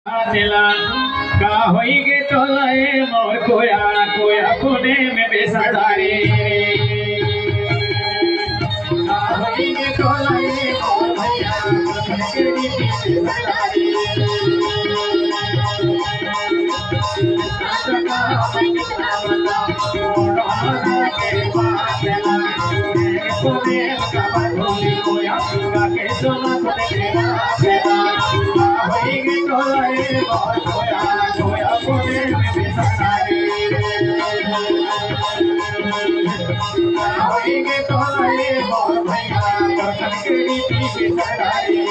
चला का होई गे टोलाए मोर कोया कोया कोने में बेसदारी का होई गे टोलाए मोर भैया तेरी बेसदारी का होई गे टोलाए के पास चला कोने का बोली कोया के सोना कोने के चला का होई गे टोलाए कोया कोया कोने में बेसदारी होई गे टोलाए मोर भैया तेरी बेसदारी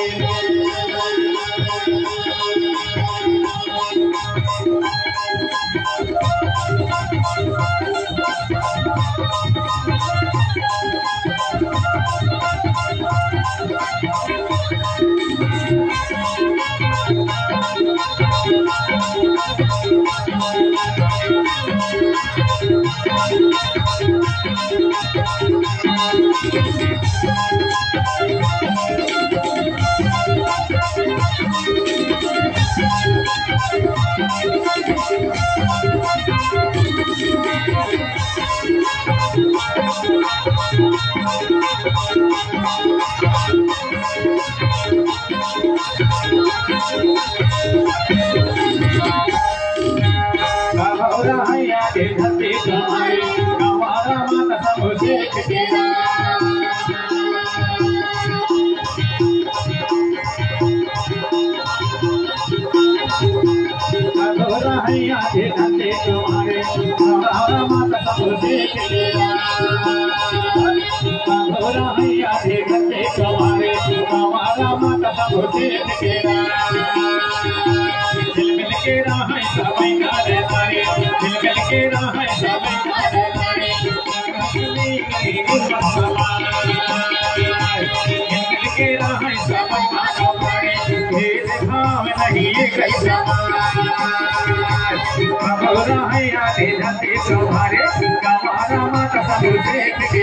तुम्हारे कमारा माता सब देख के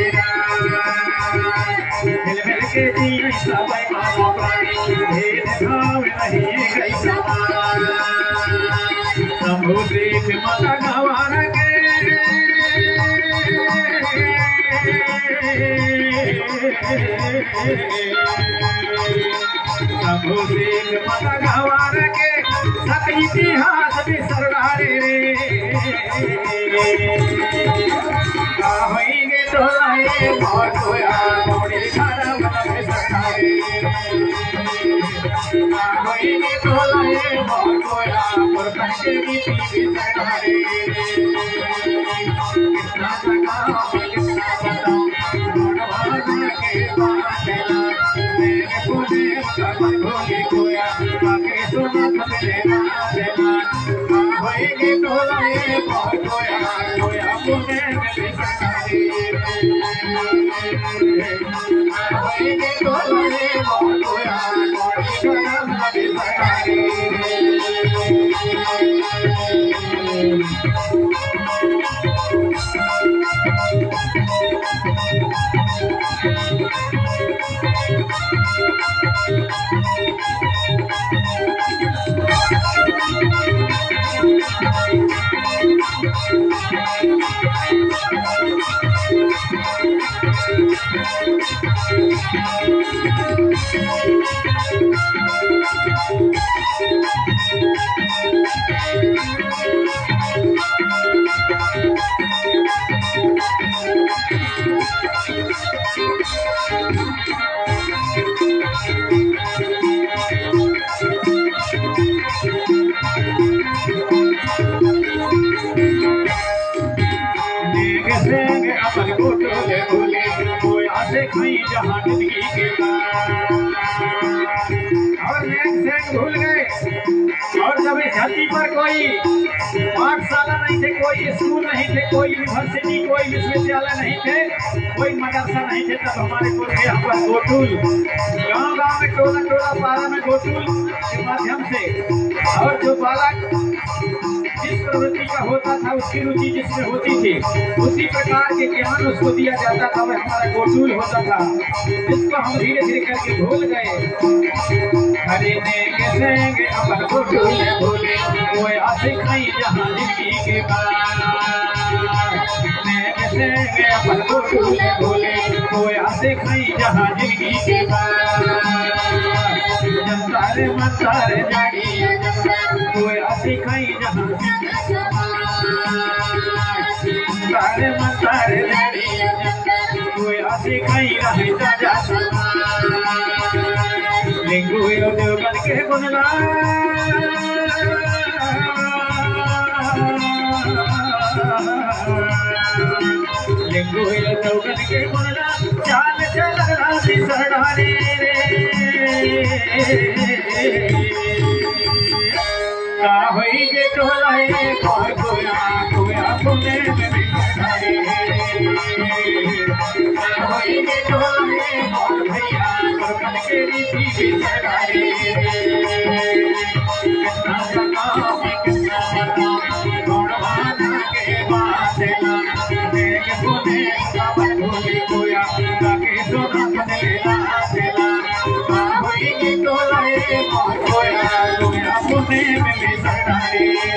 मिल मिल के जी सब मानो प्राणी भेद भाव नहीं कई समान शंभु देख माता गवार के शंभु देख माता गवार के सत इतिहास भी सरदारे रे होई गे टोलाए मोर कोया मोड़ी खाना मन में सरदारे होई गे टोलाए मोर कोया मोर कंके की पीछे सरदारे कितना सका कितना बताऊं मोड़वाना के बात चला मेरे कोने का भोगे कोया बाकी सुना खतरे ना देना होई गे टोलाए मोर कोया कोया कोने में बेसदारी होई गे टोलाए मोर कोया मोड़ी खाना मन में सरदारे जहाँ जिंदगी के और भूल गए और जब इस धरती पर कोई पाठशाला नहीं थे, कोई स्कूल नहीं थे, कोई यूनिवर्सिटी, कोई विश्वविद्यालय नहीं थे, कोई मदरसा नहीं थे, तब हमारे को थे हम पर गोटुल गाँव में टोला टोला पारा में गोटुल के माध्यम से और जो बालक जिस प्रवृत्ति का होता था, उसकी रुचि जिसमें होती थी, उसी प्रकार के ज्ञान उसको दिया जाता था। वह हमारा गोटूल होता था, जिसको हम धीरे धीरे करके भूल गए। हरे नेंगे सेंगे अपन गोटूल भूले, कोई आसे खाई जहाँ जिंदगी के बाद। नेंगे सेंगे अपन गोटूल भूले, कोई आसे खाई जहाँ जिंदगी के बाद। जनतारे मंतारे जाड़ी कोई आसे खाई जहाँ तारे मंतारे जाड़ी कोई आसे खाई रहे जा लिंगु देवगन के गुणगान लिंगु देवगन के गुणगान चाल चल राशि सरदारे का होई जे टोलाए कोई कोया कोया पुने में बिठाए का होई जे टोलाए मोर भैया करकन के रीति बिठाए कृष्णा गौड़वाना के बातेला देख पुने का भोली कोया ताके सोना बदलेला चला का होई जे टोलाए मोर कोया कोया पुने में बिठाए